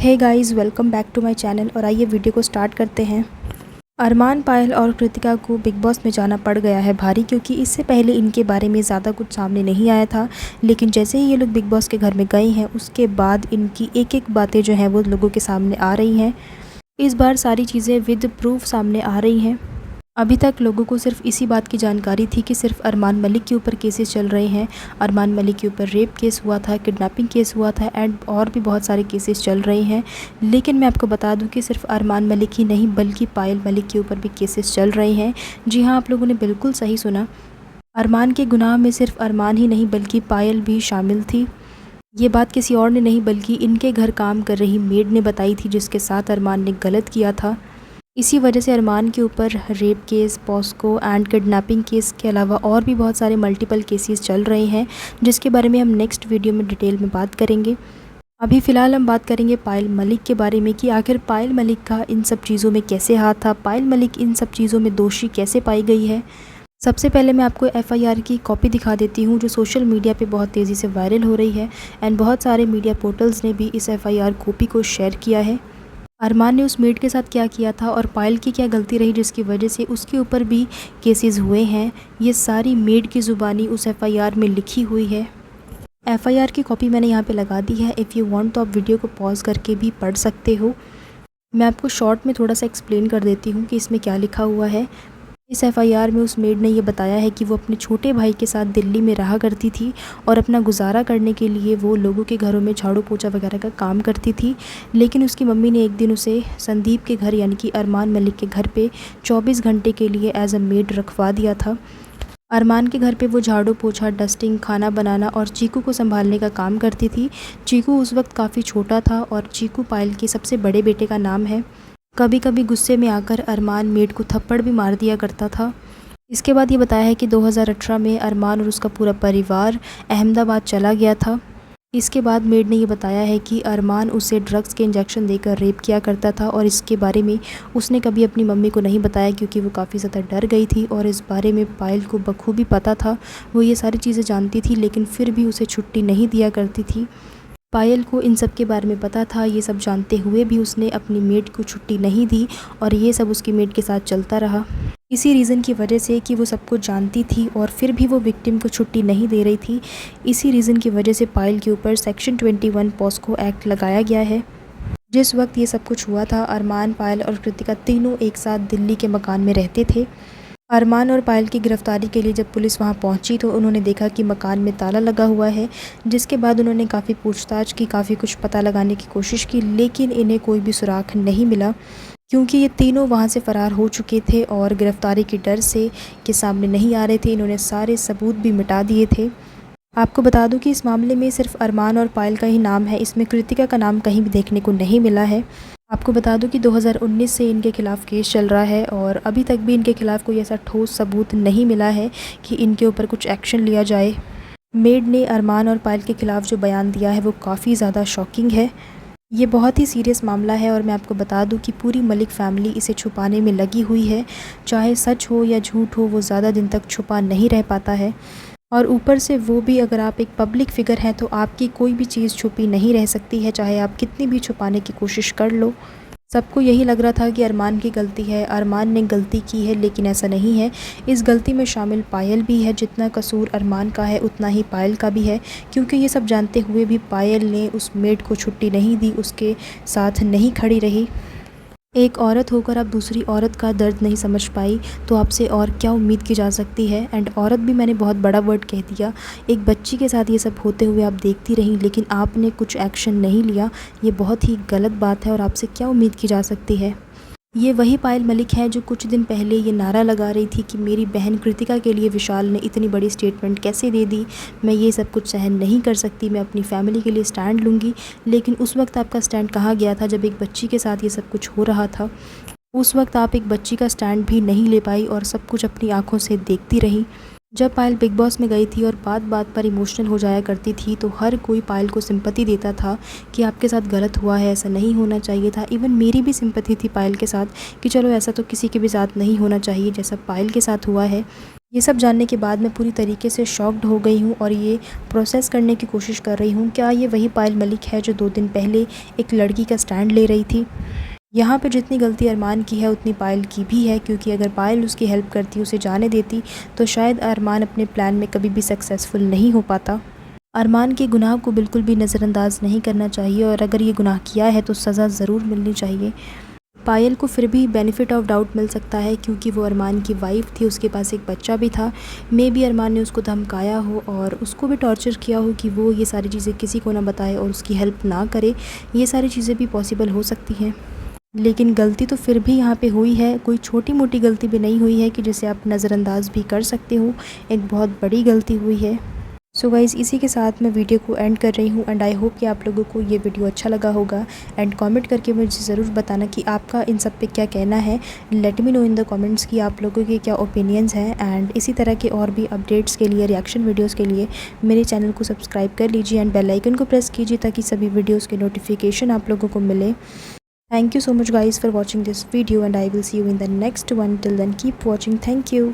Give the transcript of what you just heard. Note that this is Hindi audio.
Hey guys, welcome back to my channel. और आइए वीडियो को स्टार्ट करते हैं। अरमान, पायल और कृतिका को बिग बॉस में जाना पड़ गया है भारी, क्योंकि इससे पहले इनके बारे में ज़्यादा कुछ सामने नहीं आया था। लेकिन जैसे ही ये लोग बिग बॉस के घर में गए हैं, उसके बाद इनकी एक एक बातें जो हैं वो लोगों के सामने आ रही हैं। इस बार सारी चीज़ें विद प्रूफ सामने आ रही हैं। अभी तक लोगों को सिर्फ इसी बात की जानकारी थी कि सिर्फ अरमान मलिक के ऊपर केसेस चल रहे हैं। अरमान मलिक के ऊपर रेप केस हुआ था, किडनैपिंग केस हुआ था एंड और भी बहुत सारे केसेस चल रहे हैं। लेकिन मैं आपको बता दूं कि सिर्फ अरमान मलिक ही नहीं, बल्कि पायल मलिक के ऊपर भी केसेस चल रहे हैं। जी हाँ, आप लोगों ने बिल्कुल सही सुना। अरमान के गुनाह में सिर्फ अरमान ही नहीं बल्कि पायल भी शामिल थी। ये बात किसी और ने नहीं बल्कि इनके घर काम कर रही मेड ने बताई थी, जिसके साथ अरमान ने गलत किया था। इसी वजह से अरमान के ऊपर rape case, POCSO and kidnapping case के अलावा और भी बहुत सारे मल्टीपल केसेस चल रहे हैं, जिसके बारे में हम नेक्स्ट वीडियो में डिटेल में बात करेंगे। अभी फ़िलहाल हम बात करेंगे पायल मलिक के बारे में कि आखिर पायल मलिक का इन सब चीज़ों में कैसे हाथ था, पायल मलिक इन सब चीज़ों में दोषी कैसे पाई गई है। सबसे पहले मैं आपको एफआईआर की कॉपी दिखा देती हूँ, जो सोशल मीडिया पे बहुत तेज़ी से वायरल हो रही है एंड बहुत सारे मीडिया पोर्टल्स ने भी इस एफआईआर कॉपी को शेयर किया है। अरमान ने उस मेड के साथ क्या किया था और पायल की क्या गलती रही जिसकी वजह से उसके ऊपर भी केसेस हुए हैं, ये सारी मेड की ज़ुबानी उस एफआईआर में लिखी हुई है। एफआईआर की कॉपी मैंने यहाँ पे लगा दी है। इफ़ यू वांट तो आप वीडियो को पॉज करके भी पढ़ सकते हो। मैं आपको शॉर्ट में थोड़ा सा एक्सप्लेन कर देती हूँ कि इसमें क्या लिखा हुआ है। इस एफआईआर में उस मेड ने ये बताया है कि वो अपने छोटे भाई के साथ दिल्ली में रहा करती थी और अपना गुजारा करने के लिए वो लोगों के घरों में झाड़ू पोछा वगैरह का काम करती थी। लेकिन उसकी मम्मी ने एक दिन उसे संदीप के घर यानी कि अरमान मलिक के घर पे 24 घंटे के लिए एज अ मेड रखवा दिया था। अरमान के घर पे वो झाड़ू पोछा, डस्टिंग, खाना बनाना और चीकू को संभालने का काम करती थी। चीकू उस वक्त काफ़ी छोटा था और चीकू पायल के सबसे बड़े बेटे का नाम है। कभी कभी गुस्से में आकर अरमान मेड को थप्पड़ भी मार दिया करता था। इसके बाद ये बताया है कि 2018 में अरमान और उसका पूरा परिवार अहमदाबाद चला गया था। इसके बाद मेड ने ये बताया है कि अरमान उसे ड्रग्स के इंजेक्शन देकर रेप किया करता था और इसके बारे में उसने कभी अपनी मम्मी को नहीं बताया, क्योंकि वो काफ़ी ज़्यादा डर गई थी और इस बारे में पायल को बखूबी पता था। वो ये सारी चीज़ें जानती थी लेकिन फिर भी उसे छुट्टी नहीं दिया करती थी। पायल को इन सब के बारे में पता था। ये सब जानते हुए भी उसने अपनी मेड को छुट्टी नहीं दी और ये सब उसकी मेड के साथ चलता रहा। इसी रीज़न की वजह से कि वो सब कुछ जानती थी और फिर भी वो विक्टिम को छुट्टी नहीं दे रही थी, इसी रीज़न की वजह से पायल के ऊपर सेक्शन 21 पॉस्को एक्ट लगाया गया है। जिस वक्त ये सब कुछ हुआ था, अरमान, पायल और कृतिका तीनों एक साथ दिल्ली के मकान में रहते थे। अरमान और पायल की गिरफ्तारी के लिए जब पुलिस वहां पहुंची तो उन्होंने देखा कि मकान में ताला लगा हुआ है, जिसके बाद उन्होंने काफ़ी पूछताछ की, काफ़ी कुछ पता लगाने की कोशिश की, लेकिन इन्हें कोई भी सुराग नहीं मिला, क्योंकि ये तीनों वहां से फ़रार हो चुके थे और गिरफ्तारी के डर से के सामने नहीं आ रहे थे। इन्होंने सारे सबूत भी मिटा दिए थे। आपको बता दूं कि इस मामले में सिर्फ अरमान और पायल का ही नाम है, इसमें कृतिका का नाम कहीं भी देखने को नहीं मिला है। आपको बता दूं कि 2019 से इनके खिलाफ़ केस चल रहा है और अभी तक भी इनके खिलाफ़ कोई ऐसा ठोस सबूत नहीं मिला है कि इनके ऊपर कुछ एक्शन लिया जाए। मेड ने अरमान और पायल के खिलाफ़ जो बयान दिया है वो काफ़ी ज़्यादा शॉकिंग है। ये बहुत ही सीरियस मामला है और मैं आपको बता दूं कि पूरी मलिक फैमिली इसे छुपाने में लगी हुई है। चाहे सच हो या झूठ हो, वो ज़्यादा दिन तक छुपा नहीं रह पाता है। और ऊपर से वो भी, अगर आप एक पब्लिक फ़िगर हैं तो आपकी कोई भी चीज़ छुपी नहीं रह सकती है, चाहे आप कितनी भी छुपाने की कोशिश कर लो। सबको यही लग रहा था कि अरमान की गलती है, अरमान ने गलती की है, लेकिन ऐसा नहीं है। इस गलती में शामिल पायल भी है। जितना कसूर अरमान का है उतना ही पायल का भी है, क्योंकि ये सब जानते हुए भी पायल ने उस मेड को छुट्टी नहीं दी, उसके साथ नहीं खड़ी रही। एक औरत होकर आप दूसरी औरत का दर्द नहीं समझ पाई तो आपसे और क्या उम्मीद की जा सकती है। एंड औरत भी मैंने बहुत बड़ा वर्ड कह दिया। एक बच्ची के साथ ये सब होते हुए आप देखती रहीं लेकिन आपने कुछ एक्शन नहीं लिया, ये बहुत ही गलत बात है और आपसे क्या उम्मीद की जा सकती है। ये वही पायल मलिक है जो कुछ दिन पहले ये नारा लगा रही थी कि मेरी बहन कृतिका के लिए विशाल ने इतनी बड़ी स्टेटमेंट कैसे दे दी, मैं ये सब कुछ सहन नहीं कर सकती, मैं अपनी फैमिली के लिए स्टैंड लूँगी। लेकिन उस वक्त आपका स्टैंड कहाँ गया था जब एक बच्ची के साथ ये सब कुछ हो रहा था। उस वक्त आप एक बच्ची का स्टैंड भी नहीं ले पाई और सब कुछ अपनी आंखों से देखती रही। जब पायल बिग बॉस में गई थी और बात बात पर इमोशनल हो जाया करती थी तो हर कोई पायल को सिंपैथी देता था कि आपके साथ गलत हुआ है, ऐसा नहीं होना चाहिए था। इवन मेरी भी सिंपैथी थी पायल के साथ कि चलो ऐसा तो किसी के भी साथ नहीं होना चाहिए जैसा पायल के साथ हुआ है। ये सब जानने के बाद मैं पूरी तरीके से शॉक्ड हो गई हूँ और ये प्रोसेस करने की कोशिश कर रही हूँ, क्या ये वही पायल मलिक है जो 2 दिन पहले एक लड़की का स्टैंड ले रही थी। यहाँ पे जितनी गलती अरमान की है उतनी पायल की भी है, क्योंकि अगर पायल उसकी हेल्प करती, उसे जाने देती तो शायद अरमान अपने प्लान में कभी भी सक्सेसफुल नहीं हो पाता। अरमान के गुनाह को बिल्कुल भी नज़रअंदाज नहीं करना चाहिए और अगर ये गुनाह किया है तो सज़ा ज़रूर मिलनी चाहिए। पायल को फिर भी बेनिफिट ऑफ डाउट मिल सकता है क्योंकि वो अरमान की वाइफ़ थी, उसके पास एक बच्चा भी था। मे बी अरमान ने उसको धमकाया हो और उसको भी टॉर्चर किया हो कि वो ये सारी चीज़ें किसी को ना बताए और उसकी हेल्प ना करे। ये सारी चीज़ें भी पॉसिबल हो सकती हैं, लेकिन गलती तो फिर भी यहाँ पे हुई है। कोई छोटी मोटी गलती भी नहीं हुई है कि जिसे आप नज़रअंदाज भी कर सकते हो, एक बहुत बड़ी गलती हुई है। सो गाइज़, इसी के साथ मैं वीडियो को एंड कर रही हूँ एंड आई होप कि आप लोगों को ये वीडियो अच्छा लगा होगा। एंड कमेंट करके मुझे ज़रूर बताना कि आपका इन सब पे क्या कहना है। Let me know in the comments कि आप लोगों के क्या ओपिनियंस हैं। एंड इसी तरह के और भी अपडेट्स के लिए, रिएक्शन वीडियोज़ के लिए मेरे चैनल को सब्सक्राइब कर लीजिए एंड बेल आइकन को प्रेस कीजिए ताकि सभी वीडियोज़ के नोटिफिकेशन आप लोगों को मिले। Thank you so much guys for watching this video and I will see you in the next one. Till then, keep watching. Thank you.